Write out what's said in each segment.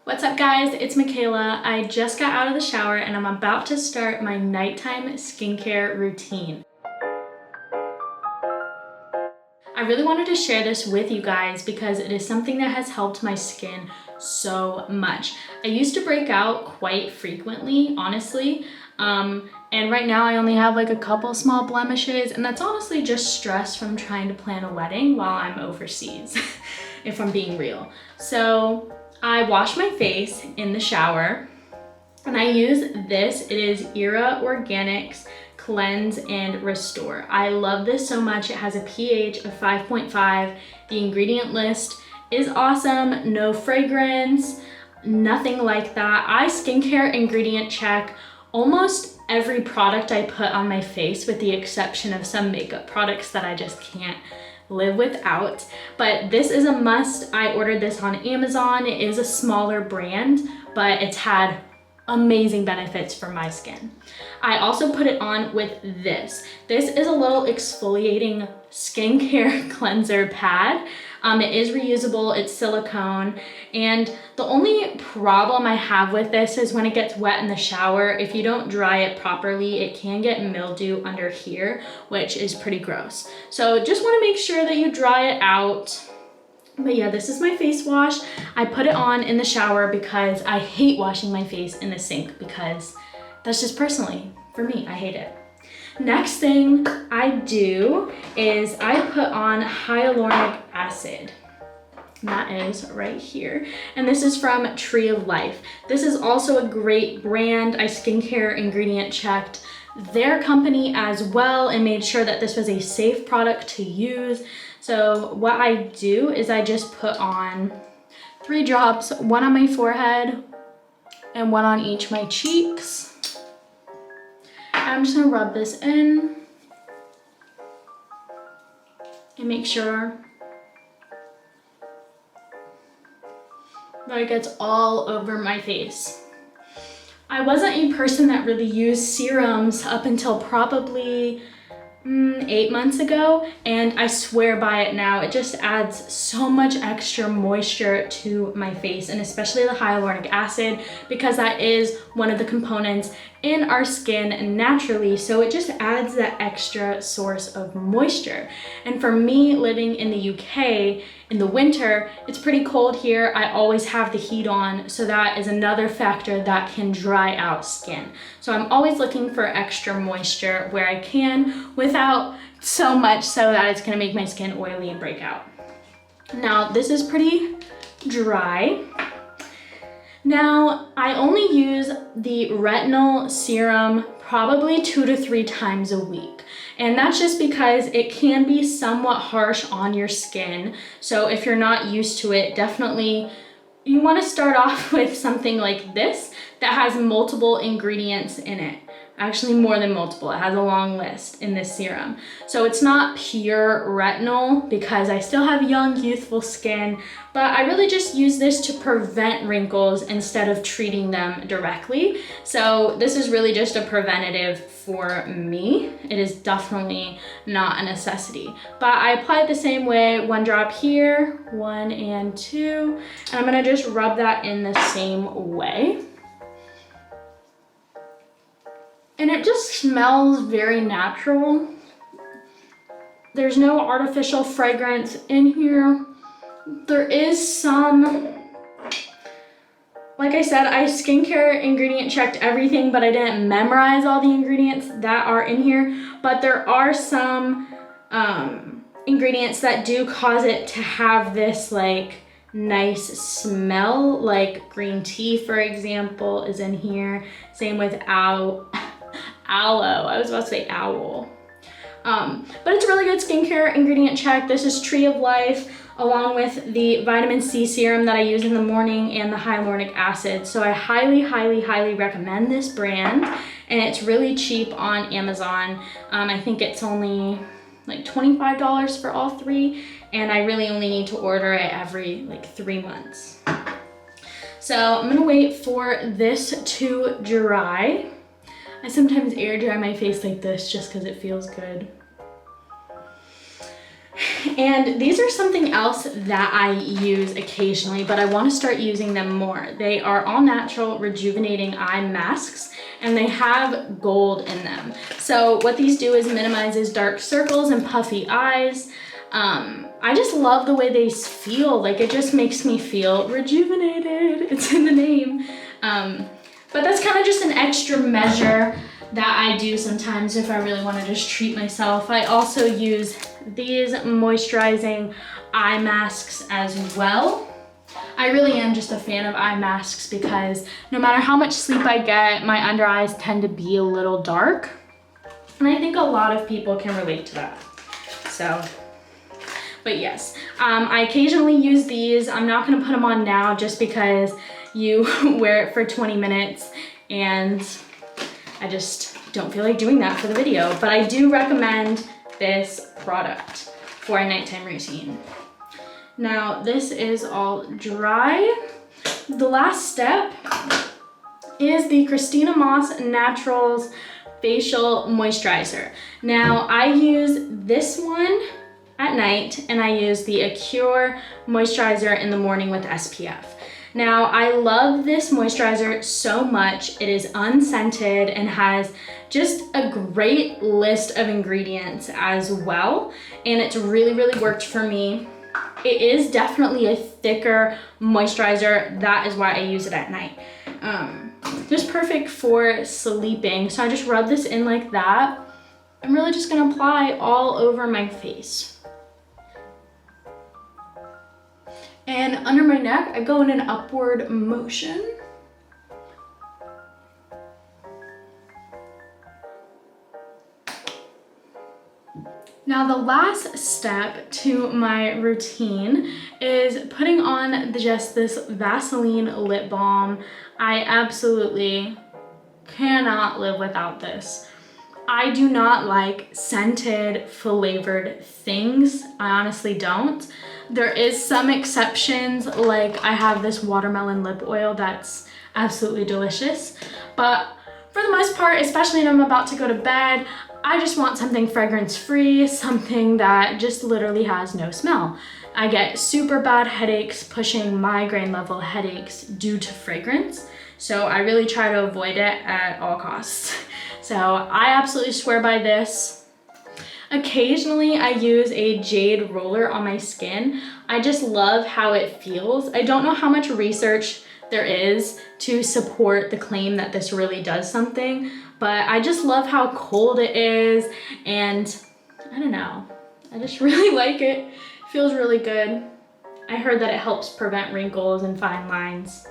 What's up guys, it's Michaela. I just got out of the shower and I'm about to start my nighttime skincare routine. I really wanted to share this with you guys because it is something that has helped my skin so much. I used to break out quite frequently, honestly, and right now I only have like a couple small blemishes, and that's honestly just stress from trying to plan a wedding while I'm overseas, if I'm being real. So I wash my face in the shower and I use this. It is Era Organics Cleanse and Restore. I love this so much. It has a pH of 5.5. The ingredient list is awesome. No fragrance, nothing like that. I skincare ingredient check almost every product I put on my face, with the exception of some makeup products that I just can't live without. But this is a must. I ordered this on Amazon. It is a smaller brand, but it's had amazing benefits for my skin. I also put it on with this. This is a little exfoliating skincare cleanser pad. It is reusable, it's silicone, and the only problem I have with this is when it gets wet in the shower, if you don't dry it properly, it can get mildew under here, which is pretty gross. So just want to make sure that you dry it out. But yeah, this is my face wash. I put it on in the shower because I hate washing my face in the sink, because that's just personally, for me, I hate it. Next thing I do is I put on hyaluronic acid. And that is right here. And this is from Tree of Life. This is also a great brand. I skincare ingredient checked their company as well and made sure that this was a safe product to use. So what I do is I just put on 3 drops, one on my forehead and one on each my cheeks. I'm just gonna rub this in and make sure that it gets all over my face. I wasn't a person that really used serums up until probably 8 months ago, and I swear by it now. It just adds so much extra moisture to my face, and especially the hyaluronic acid, because that is one of the components in our skin naturally, so it just adds that extra source of moisture. And for me, living in the UK in the winter, it's pretty cold here. I always have the heat on, so that is another factor that can dry out skin. So I'm always looking for extra moisture where I can, without so much so that it's gonna make my skin oily and break out. Now this is pretty dry. Now, I only use the retinol serum probably 2 to 3 times a week. And that's just because it can be somewhat harsh on your skin. So if you're not used to it, definitely you want to start off with something like this that has multiple ingredients in it. Actually more than multiple, it has a long list in this serum. So it's not pure retinol because I still have young, youthful skin, but I really just use this to prevent wrinkles instead of treating them directly. So this is really just a preventative for me. It is definitely not a necessity, but I apply it the same way, 1 drop here, 1 and 2, and I'm gonna just rub that in the same way. And it just smells very natural. There's no artificial fragrance in here. There is some, like I said, I skincare ingredient checked everything, but I didn't memorize all the ingredients that are in here. But there are some ingredients that do cause it to have this like nice smell, like green tea, for example, is in here. Same with aloe. I was about to say owl. But it's a really good skincare ingredient check. This is Tree of Life, along with the vitamin C serum that I use in the morning and the hyaluronic acid. So I highly, highly, highly recommend this brand, and it's really cheap on Amazon. I think it's only like $25 for all 3, and I really only need to order it every like 3 months. So I'm gonna wait for this to dry. I sometimes air dry my face like this just because it feels good. And these are something else that I use occasionally, but I want to start using them more. They are all natural rejuvenating eye masks, and they have gold in them. So what these do is minimizes dark circles and puffy eyes. I just love the way they feel. Like, it just makes me feel rejuvenated. It's in the name. But that's kind of just an extra measure that I do sometimes if I really want to just treat myself. I also use these moisturizing eye masks as well. I really am just a fan of eye masks because no matter how much sleep I get, my under eyes tend to be a little dark. And I think a lot of people can relate to that. So, but yes, I occasionally use these. I'm not gonna put them on now just because you wear it for 20 minutes and I just don't feel like doing that for the video. But I do recommend this product for a nighttime routine. Now this is all dry. The last step is the Christina Moss Naturals Facial Moisturizer. Now I use this one at night and I use the Acure moisturizer in the morning with SPF. Now I love this moisturizer so much. It is unscented and has just a great list of ingredients as well. And it's really, really worked for me. It is definitely a thicker moisturizer. That is why I use it at night. Just perfect for sleeping. So I just rub this in like that. I'm really just gonna apply all over my face. And under my neck, I go in an upward motion. Now the last step to my routine is putting on just this Vaseline lip balm. I absolutely cannot live without this. I do not like scented flavored things. I honestly don't. There is some exceptions, like I have this watermelon lip oil that's absolutely delicious. But for the most part, especially when I'm about to go to bed, I just want something fragrance-free, something that just literally has no smell. I get super bad headaches, pushing migraine level headaches due to fragrance. So I really try to avoid it at all costs. So I absolutely swear by this. Occasionally I use a jade roller on my skin. I just love how it feels. I don't know how much research there is to support the claim that this really does something, but I just love how cold it is, and I don't know, I just really like it. It feels really good. I heard that it helps prevent wrinkles and fine lines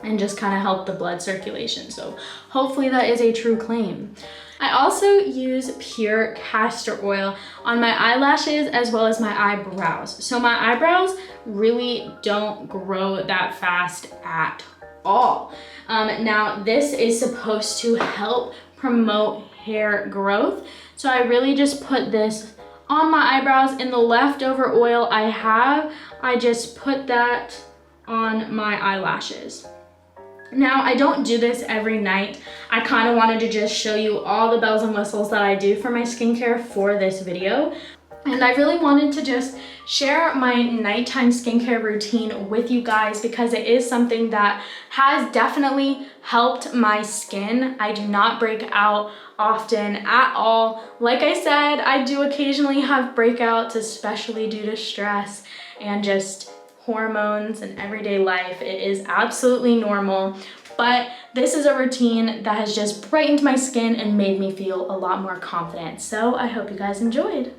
and just kind of help the blood circulation. So hopefully that is a true claim. I also use pure castor oil on my eyelashes as well as my eyebrows. So my eyebrows really don't grow that fast at all. Now this is supposed to help promote hair growth. So I really just put this on my eyebrows. In the leftover oil I have, I just put that on my eyelashes. Now, I don't do this every night. I kind of wanted to just show you all the bells and whistles that I do for my skincare for this video. And I really wanted to just share my nighttime skincare routine with you guys because it is something that has definitely helped my skin. I do not break out often at all. Like I said, I do occasionally have breakouts, especially due to stress and just hormones and everyday life. It is absolutely normal, but this is a routine that has just brightened my skin and made me feel a lot more confident. So I hope you guys enjoyed.